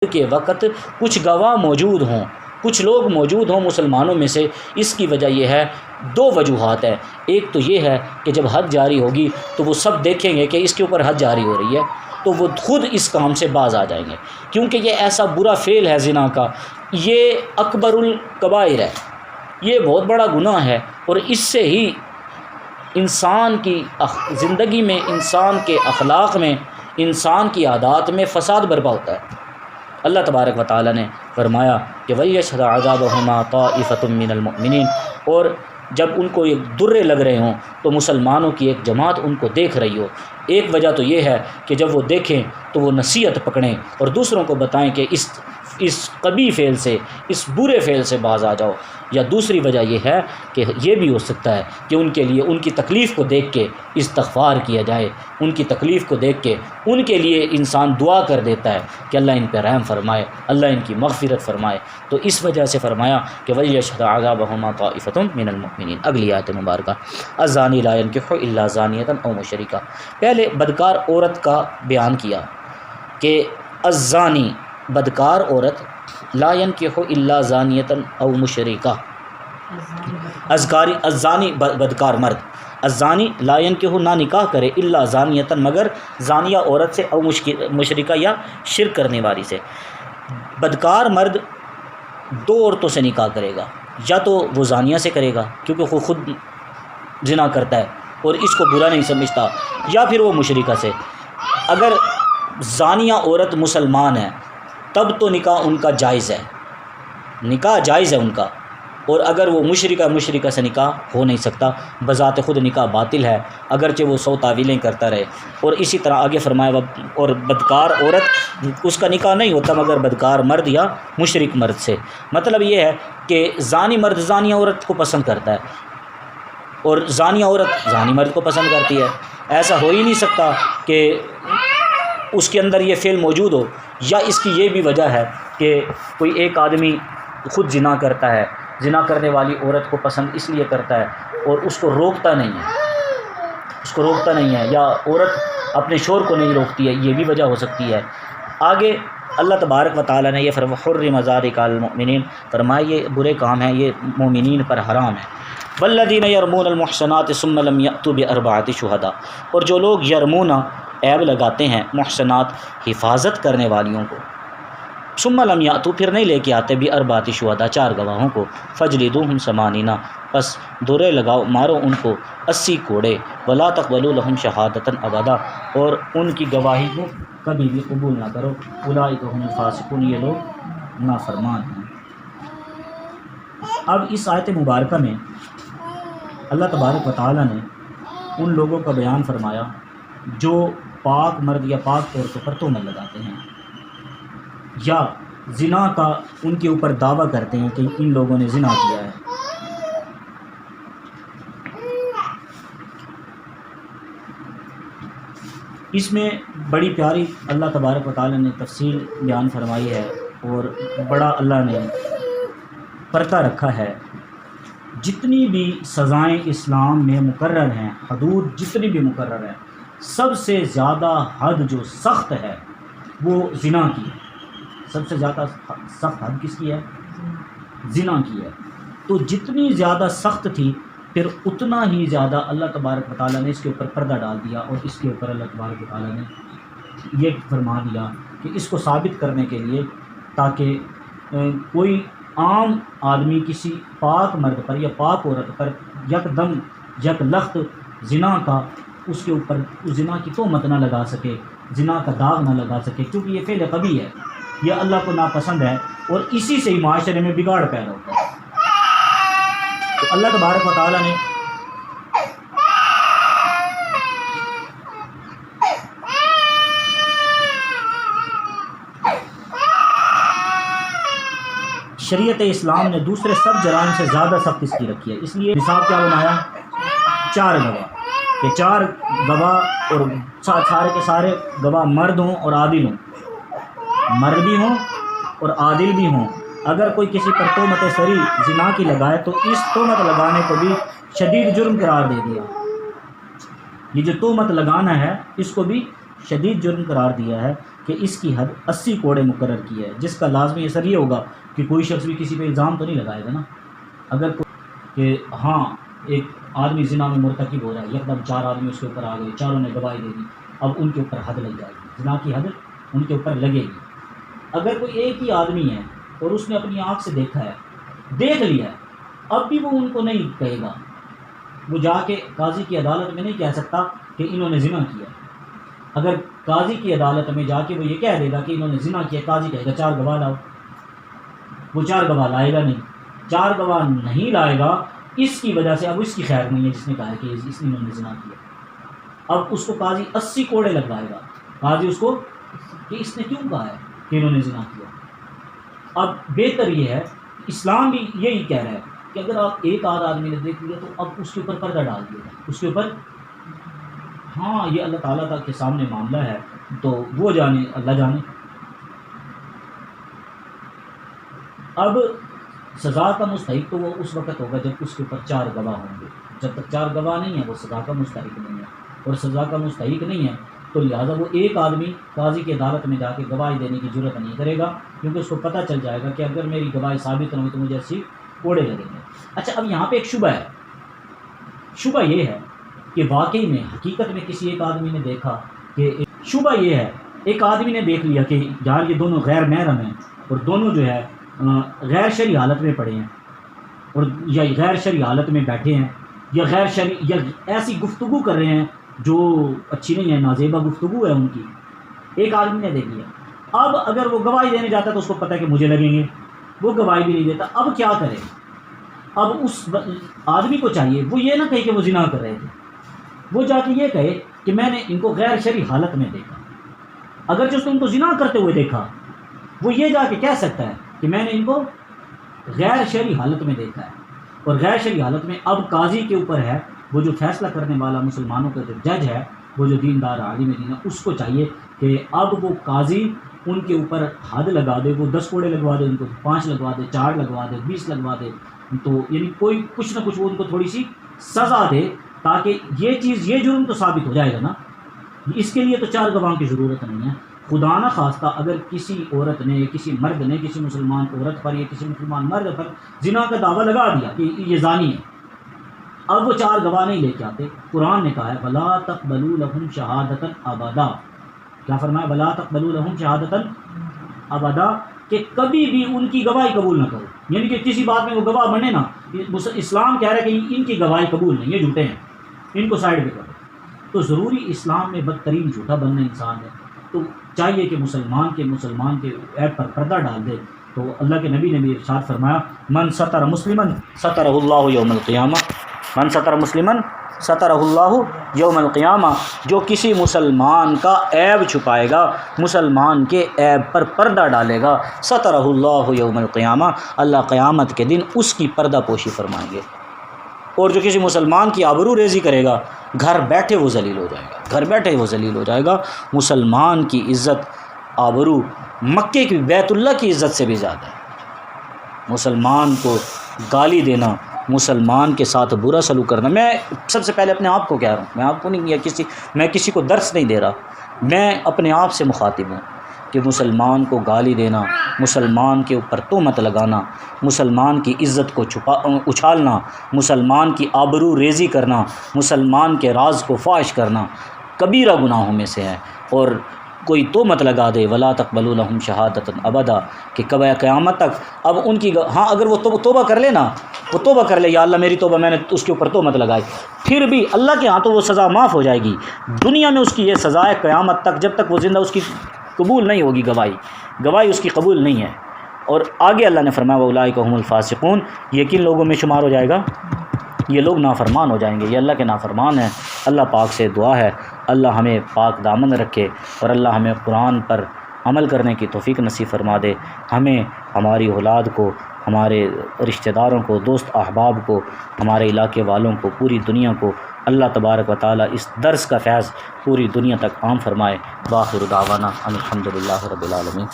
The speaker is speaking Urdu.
کے وقت کچھ گواہ موجود ہوں، کچھ لوگ موجود ہوں مسلمانوں میں سے، اس کی وجہ یہ ہے، دو وجوہات ہیں۔ ایک تو یہ ہے کہ جب حد جاری ہوگی تو وہ سب دیکھیں گے کہ اس کے اوپر حد جاری ہو رہی ہے، تو وہ خود اس کام سے باز آ جائیں گے، کیونکہ یہ ایسا برا فعل ہے زنا کا، یہ اکبر الکبائر ہے، یہ بہت بڑا گناہ ہے، اور اس سے ہی انسان کی زندگی میں، انسان کے اخلاق میں، انسان کی عادات میں فساد برپا ہوتا ہے۔ اللہ تبارک و تعالیٰ نے فرمایا کہ وَلْيَشْهَدْ عَذَابَهُمَا طَائِفَةٌ مِّنَ الْمُؤْمِنِينَ، اور جب ان کو یہ درے لگ رہے ہوں تو مسلمانوں کی ایک جماعت ان کو دیکھ رہی ہو۔ ایک وجہ تو یہ ہے کہ جب وہ دیکھیں تو وہ نصیحت پکڑیں اور دوسروں کو بتائیں کہ اس قبیح فعل سے، اس برے فعل سے باز آ جاؤ۔ یا دوسری وجہ یہ ہے کہ یہ بھی ہو سکتا ہے کہ ان کے لیے ان کی تکلیف کو دیکھ کے استغفار کیا جائے، ان کی تکلیف کو دیکھ کے ان کے لیے انسان دعا کر دیتا ہے کہ اللہ ان پہ رحم فرمائے، اللہ ان کی مغفرت فرمائے، تو اس وجہ سے فرمایا کہ وَلْيَشْهَدْ عَذَابَهُمَا طَائِفَةٌ مِّنَ الْمُؤْمِنِينَ۔ اگلی آیت مبارکہ الزانی لا ينکح الا زانیۃ او مشرکہ۔ پہلے بدکار عورت کا بیان کیا کہ الزانی بدکار عورت، لا ينکح الا زانیۃ او مشرکہ، الزانی بدکار مرد، الزانی لا ينکح نہ نکاح کرے الا زانیۃ مگر زانیہ عورت سے، او مشرکہ یا شرک کرنے والی سے۔ بدکار مرد دو عورتوں سے نکاح کرے گا، یا تو وہ زانیہ سے کرے گا کیونکہ وہ خود زنا کرتا ہے اور اس کو برا نہیں سمجھتا، یا پھر وہ مشرکہ سے۔ اگر زانیہ عورت مسلمان ہے تب تو نکاح ان کا جائز ہے، نکاح جائز ہے ان کا، اور اگر وہ مشرکہ سے نکاح ہو نہیں سکتا، بذات خود نکاح باطل ہے، اگرچہ وہ 100 تعویلیں کرتا رہے۔ اور اسی طرح آگے فرمایا اور بدکار عورت اس کا نکاح نہیں ہوتا مگر بدکار مرد یا مشرک مرد سے۔ مطلب یہ ہے کہ زانی مرد زانیہ عورت کو پسند کرتا ہے اور زانیہ عورت زانی مرد کو پسند کرتی ہے، ایسا ہو ہی نہیں سکتا کہ اس کے اندر یہ فعل موجود ہو۔ یا اس کی یہ بھی وجہ ہے کہ کوئی ایک آدمی خود زنا کرتا ہے، زنا کرنے والی عورت کو پسند اس لیے کرتا ہے اور اس کو روکتا نہیں ہے، یا عورت اپنے شوہر کو نہیں روکتی ہے، یہ بھی وجہ ہو سکتی ہے۔ آگے اللہ تبارک و تعالیٰ نے یہ فرمایا حرم ذالک علی المؤمنین، فرمایا یہ برے کام ہیں، یہ مومنین پر حرام ہے۔ والذین یرمون المحصنات ثم لم یأتوا بأربعۃ شہداء، اور جو لوگ یرمون عیب لگاتے ہیں محصنات حفاظت کرنے والیوں کو، ثم لم یأتوا پھر نہیں لے کے آتے بأربعۃ شہداء 4 گواہوں کو، فجلدوہم 80 پس دورے لگاؤ، مارو ان کو 80 کوڑے، ولا تقبلوا لہم شہادۃ ابدا، اور ان کی گواہی کو کبھی بھی قبول نہ کرو، اولئک هم الفاسقون، یہ لوگ نافرمان ہیں۔ اب اس آیت مبارکہ میں اللہ تبارک و تعالیٰ نے ان لوگوں کا بیان فرمایا جو پاک مرد یا پاک عورتوں پر تہمت لگاتے ہیں یا زنا کا ان کے اوپر دعویٰ کرتے ہیں کہ ان لوگوں نے زنا کیا ہے۔ اس میں بڑی پیاری اللہ تبارک و تعالیٰ نے تفصیل بیان فرمائی ہے، اور بڑا اللہ نے پردہ رکھا ہے۔ جتنی بھی سزائیں اسلام میں مقرر ہیں، حدود جتنی بھی مقرر ہیں، سب سے زیادہ حد جو سخت ہے وہ زنا کی ہے۔ سب سے زیادہ سخت حد کس کی ہے؟ زنا کی ہے۔ تو جتنی زیادہ سخت تھی، پھر اتنا ہی زیادہ اللہ تبارک و تعالیٰ نے اس کے اوپر پردہ ڈال دیا، اور اس کے اوپر اللہ تبارک و تعالیٰ نے یہ فرما دیا کہ اس کو ثابت کرنے کے لیے، تاکہ کوئی عام آدمی کسی پاک مرد پر یا پاک عورت پر یک لخت زنا کا اس کے اوپر زنا کی تہمت نہ لگا سکے، زنا کا داغ نہ لگا سکے، کیونکہ یہ فعل قبیح ہے، یہ اللہ کو ناپسند ہے، اور اسی سے ہی معاشرے میں بگاڑ پیدا ہوتا ہے۔ تو اللہ تبارک و تعالیٰ نے شریعت اسلام نے دوسرے سب جرائم سے زیادہ سخت اس کی رکھی ہے، اس لیے نصاب کیا بنایا؟ 4 گواہ، کہ 4 گواہ اور سارے کے سارے گواہ مرد ہوں اور عادل ہوں، مرد بھی ہوں اور عادل بھی ہوں۔ اگر کوئی کسی پر تہمت صریح زنا کی لگائے تو اس تہمت لگانے کو بھی شدید جرم قرار دے دیا۔ یہ جو تہمت لگانا ہے اس کو بھی شدید جرم قرار دیا ہے کہ کہ اس کی حد 80 کوڑے مقرر کی ہے، جس کا لازمی اثر یہ ہوگا کہ کوئی شخص بھی کسی پہ الزام تو نہیں لگائے گا نا، اگر کہ ہاں ایک آدمی زنا میں مرتکب ہو رہا ہے، یکدم 4 آدمی اس کے اوپر آ گئے، چاروں نے گواہی دے دی، اب ان کے اوپر حد لگ جائے گی، زنا کی حد ان کے اوپر لگے گی۔ اگر کوئی ایک ہی آدمی ہے اور اس نے اپنی آنکھ سے دیکھا ہے، دیکھ لیا ہے، اب بھی وہ ان کو نہیں کہے گا، وہ جا کے قاضی کی عدالت میں نہیں کہہ سکتا کہ انہوں نے زنا کیا۔ اگر قاضی کی عدالت میں جا کے وہ یہ کہہ دے گا کہ انہوں نے زنا کیا، قاضی کہے گا 4 گواہ لاؤ، وہ 4 گواہ لائے گا نہیں، 4 گواہ نہیں لائے گا، اس کی وجہ سے اب اس کی خیر نہیں ہے جس نے کہا ہے کہ اس نے انہوں نے زنا کیا۔ اب اس کو قاضی 80 کوڑے لگوائے گا، قاضی اس کو کہ اس نے کیوں کہا ہے کہ انہوں نے زنا کیا۔ اب بہتر یہ ہے، اسلام بھی یہی کہہ رہا ہے کہ اگر آپ ایک آدھ آدمی نے دیکھ لیا تو اب اس کے اوپر پردہ ڈال دیا جائے، اس کے اوپر، ہاں یہ اللہ تعالیٰ کا کے سامنے معاملہ ہے تو وہ جانے، اللہ جانے۔ اب سزا کا مستحق تو وہ اس وقت ہوگا جب اس کے اوپر 4 گواہ ہوں گے، جب تک 4 گواہ نہیں ہیں وہ سزا کا مستحق نہیں ہے، اور سزا کا مستحق نہیں ہے تو لہٰذا وہ ایک آدمی قاضی کی عدالت میں جا کے گواہی دینے کی ضرورت نہیں کرے گا، کیونکہ اس کو پتہ چل جائے گا کہ اگر میری گواہی ثابت نہ ہوئی تو مجھے ایسی کوڑے لگیں گے۔ اچھا اب یہاں پہ ایک شبہ ہے، شبہ یہ ہے کہ واقعی میں حقیقت میں کسی ایک آدمی نے دیکھا کہ، شبہ یہ ہے ایک آدمی نے دیکھ لیا کہ یار یہ دونوں غیر محرم ہیں اور دونوں جو ہے غیر شرعی حالت میں پڑے ہیں، اور یا غیر شرعی حالت میں بیٹھے ہیں، یا غیر شرعی یا ایسی گفتگو کر رہے ہیں جو اچھی نہیں ہے، نازیبا گفتگو ہے ان کی، ایک آدمی نے دیکھ لیا۔ اب اگر وہ گواہی دینے جاتا ہے تو اس کو پتہ ہے کہ مجھے لگیں گے، وہ گواہی بھی نہیں دیتا، اب کیا کرے؟ اب اس آدمی کو چاہیے وہ یہ نہ کہے کہ وہ زنا کر رہے تھے، وہ جا کے یہ کہے کہ میں نے ان کو غیر شرعی حالت میں دیکھا، اگر جس نے ان کو زنا کرتے ہوئے دیکھا وہ یہ جا کے کہہ سکتا ہے کہ میں نے ان کو غیر شرعی حالت میں دیکھا ہے، اور غیر شرعی حالت میں اب قاضی کے اوپر ہے، وہ جو فیصلہ کرنے والا مسلمانوں کا جو جج ہے، وہ جو دیندار عالم دین ہے، اس کو چاہیے کہ اب وہ قاضی ان کے اوپر حد لگا دے، وہ 10 کوڑے لگوا دے، ان کو 5 لگوا دے، 4 لگوا دے، 20 لگوا دے، تو یعنی کوئی کچھ نہ کچھ وہ ان کو تھوڑی سی سزا دے، تاکہ یہ چیز، یہ جرم تو ثابت ہو جائے گا نا۔ اس کے لیے تو 4 گواہوں کی ضرورت نہیں ہے۔ خدا نہ خواستہ اگر کسی عورت نے، کسی مرد نے کسی مسلمان عورت پر یا کسی مسلمان مرد پر زنا کا دعویٰ لگا دیا کہ یہ زانی ہے، اب وہ 4 گواہ نہیں لے کے آتے، قرآن نے کہا ہے وَلَا تَقْبَلُوا لَهُمْ شَهَادَةً أَبَدًا، کیا فرمایا؟ وَلَا تَقْبَلُوا لَهُمْ شَهَادَةً أَبَدًا، کہ کبھی بھی ان کی گواہی قبول نہ کرو، یعنی کہ کسی بات میں وہ گواہ بنے نا، اسلام کہہ رہا ہے کہ ان کی گواہی قبول نہیں، یہ جھوٹے ہیں، ان کو سائڈ پہ کرو۔ تو ضروری اسلام میں بدترین جھوٹا بننا انسان ہے، تو چاہیے کہ مسلمان کے عیب پر پردہ ڈال دے۔ تو اللہ کے نبی نے بھی ارشاد فرمایا من ستر مسلما سترہ اللہ یوم القیامہ، من ستر مسلما سترہ اللہ یوم القیامہ، جو کسی مسلمان کا عیب چھپائے گا، مسلمان کے عیب پر پردہ ڈالے گا، سترہ اللہ یوم القیامہ، اللہ قیامت کے دن اس کی پردہ پوشی فرمائیں گے۔ اور جو کسی مسلمان کی آبرو ریزی کرے گا، گھر بیٹھے وہ ذلیل ہو جائے گا، گھر بیٹھے وہ ذلیل ہو جائے گا۔ مسلمان کی عزت، آبرو مکے کی، بیت اللہ کی عزت سے بھی زیادہ ہے۔ مسلمان کو گالی دینا، مسلمان کے ساتھ برا سلوک کرنا، میں سب سے پہلے اپنے آپ کو کہہ رہا ہوں، میں آپ کو نہیں، میں کسی کو درس نہیں دے رہا، میں اپنے آپ سے مخاطب ہوں کہ مسلمان کو گالی دینا، مسلمان کے اوپر تہمت لگانا، مسلمان کی عزت کو اچھالنا، مسلمان کی آبرو ریزی کرنا، مسلمان کے راز کو فاش کرنا کبیرہ گناہوں میں سے ہے۔ اور کوئی تہمت لگا دے ولا تقبلوا لهم شهادة ابدا، کہ کبھی قیامت تک، اب ان کی ہاں اگر وہ توبہ کر لے نا، وہ توبہ کر لے، یا اللہ میری توبہ، میں نے اس کے اوپر تہمت لگائی، پھر بھی اللہ کے ہاں تو وہ سزا معاف ہو جائے گی، دنیا میں اس کی یہ سزا ہے، قیامت تک جب تک وہ زندہ اس کی قبول نہیں ہوگی، گواہی اس کی قبول نہیں ہے۔ اور آگے اللہ نے فرمایا وَأُولَٰئِكَ هُمُ الْفَاسِقُونَ، یہ کن لوگوں میں شمار ہو جائے گا؟ یہ لوگ نافرمان ہو جائیں گے، یہ اللہ کے نافرمان ہیں۔ اللہ پاک سے دعا ہے اللہ ہمیں پاک دامن رکھے، اور اللہ ہمیں قرآن پر عمل کرنے کی توفیق نصیب فرما دے، ہمیں، ہماری اولاد کو، ہمارے رشتہ داروں کو، دوست احباب کو، ہمارے علاقے والوں کو، پوری دنیا کو اللہ تبارک و تعالی اس درس کا فیض پوری دنیا تک عام فرمائے۔ وآخر دعوانا الحمدللہ رب العالمین۔